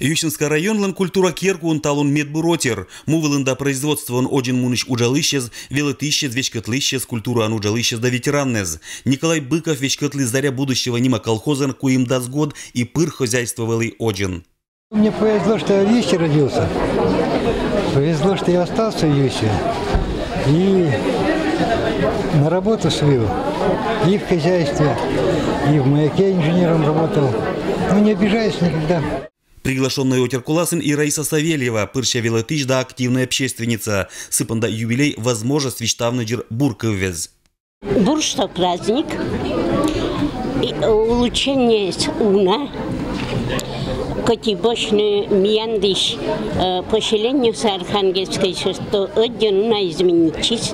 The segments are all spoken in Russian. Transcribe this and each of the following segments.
Ющинский районлан культура керку он талон медбуротер. Мувылында производство он один муныш уджалыщез, велотыщез, вечкотлыщез, культура он уджалыщез да ветераннез. Николай Быков вечкотли заря будущего нима колхозен, куим даст год и пыр хозяйствовалый один. Мне повезло, что я в Юще родился. Повезло, что я остался в Юще. И на работу свою. И в хозяйстве, и в маяке инженером работал. Но не обижаюсь никогда. Приглашенный Отеркуласин и Раиса Савельева, пырща велотыч да активная общественница. Сыпанда юбилей возможность вичтавныджир бурковвез. Бурштов праздник, и улучшение уна, котибошный мияндыш, поселению с Архангельской, что один уна изменить,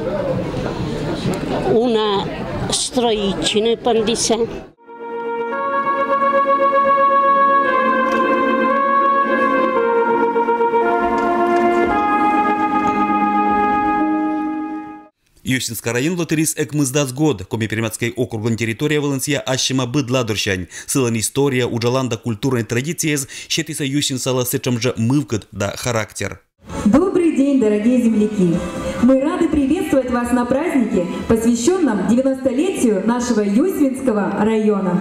уна строительный пандиса. Ющинский район лотерис экмыздас год, Коми-Пермяцкой округан территория Валенсия ащема быдладурщань. Сылан история, уджаланда культурной традиции, щетиса Ющинсала сечем же мывкат да характер. Добрый день, дорогие земляки! Мы рады приветствовать вас на празднике, посвященном 90-летию нашего Юсвинского района.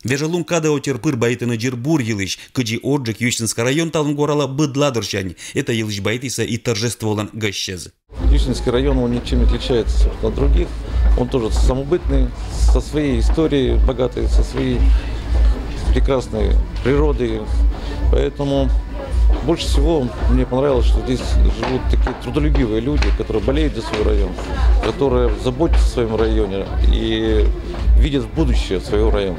Вежалун када отерпыр байтына джирбур елыч, кыджи отжик Ющинский район талын горала быдладурщань. Это елыч байтиса и торжествован гащез. Ющинский район, он ничем не отличается от других. Он тоже самобытный, со своей историей богатой, со своей прекрасной природой. Поэтому больше всего мне понравилось, что здесь живут такие трудолюбивые люди, которые болеют за свой район, которые заботятся о своем районе и видят будущее своего района.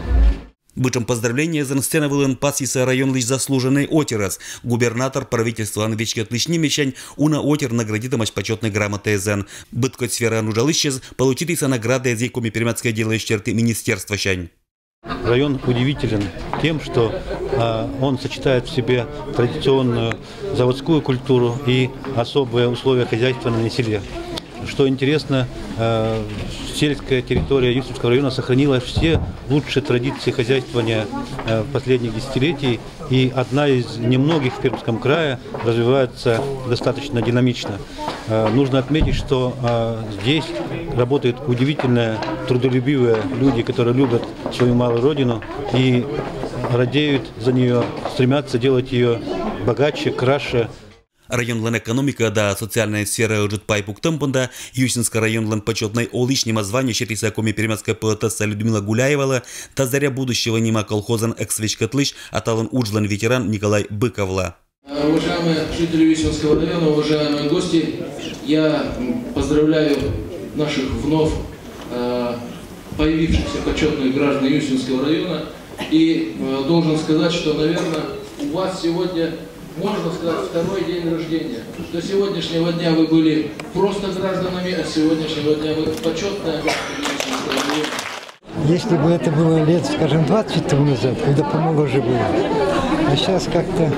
Бычем поздравления за сцена вылен пасиса район лишь заслуженный отерас. Губернатор правительства Анвечкет лишний мещань уна отер наградитомач почетной грамоты ЗН. Быткот сфера анужалыщез получитися награды из Коми-Пермяцкой делающей черты министерства щань. Район удивителен тем, что он сочетает в себе традиционную заводскую культуру и особые условия хозяйства на селе. Что интересно, сельская территория Ющинского района сохранила все лучшие традиции хозяйствования последних десятилетий, и одна из немногих в Пермском крае развивается достаточно динамично. Нужно отметить, что здесь работают удивительные, трудолюбивые люди, которые любят свою малую родину и радеют за нее, стремятся делать ее богаче, краше. Районлан экономика да социальная сфера уджит пайпук темпанда, Ющинский районлан почетной оличнема звания щетиса Коми-Пермяцкая поэтесса Людмила Гуляевала, та заря будущего нима колхозан экс-вечкотлыш, а талан уджлан ветеран Николай Быковла. Уважаемые жители Ющинского района, уважаемые гости, я поздравляю наших вновь появившихся почетных граждан Ющинского района и должен сказать, что, наверное, у вас сегодня, можно сказать, второй день рождения. До сегодняшнего дня вы были просто гражданами, а с сегодняшнего дня вы почетные граждане. Если бы это было лет, скажем, 20 тому назад, когда помоложе было, а сейчас как-то,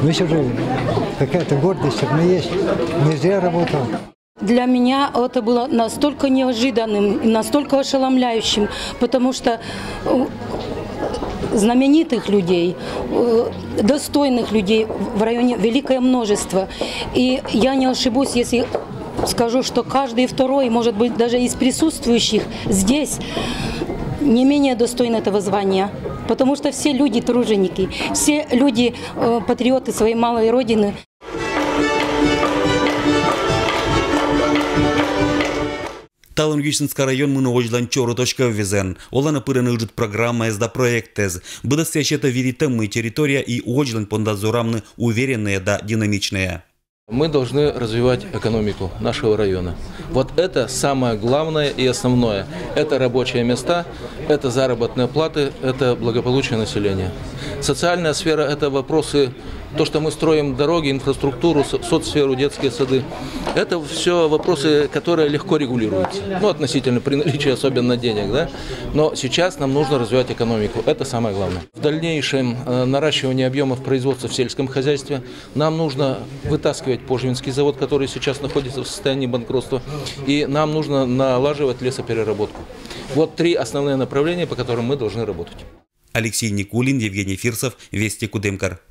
ну еще же какая-то гордость все равно есть, не зря работал. Для меня это было настолько неожиданным и настолько ошеломляющим, потому что знаменитых людей, достойных людей в районе великое множество. И я не ошибусь, если скажу, что каждый второй, может быть, даже из присутствующих здесь не менее достойны этого звания. Потому что все люди труженики, все люди патриоты своей малой родины. Талон Ющинский район мы научдан чору точка ввезен. Олана пыраны уджит программа езда проектез. Быдастя щета веритеммы территория и уодждан пондазурамны уверенные да динамичные. Мы должны развивать экономику нашего района. Вот это самое главное и основное. Это рабочие места, это заработные платы, это благополучие населения. Социальная сфера – это вопросы, то, что мы строим дороги, инфраструктуру, соцсферу, детские сады. Это все вопросы, которые легко регулируются. Ну, относительно при наличии особенно денег, да? Но сейчас нам нужно развивать экономику. Это самое главное. В дальнейшем наращивание объемов производства в сельском хозяйстве нам нужно вытаскивать Пожевинский завод, который сейчас находится в состоянии банкротства, и нам нужно налаживать лесопереработку. Вот три основные направления, по которым мы должны работать. Алексей Никулин, Евгений Фирсов, Вести Кудымкар.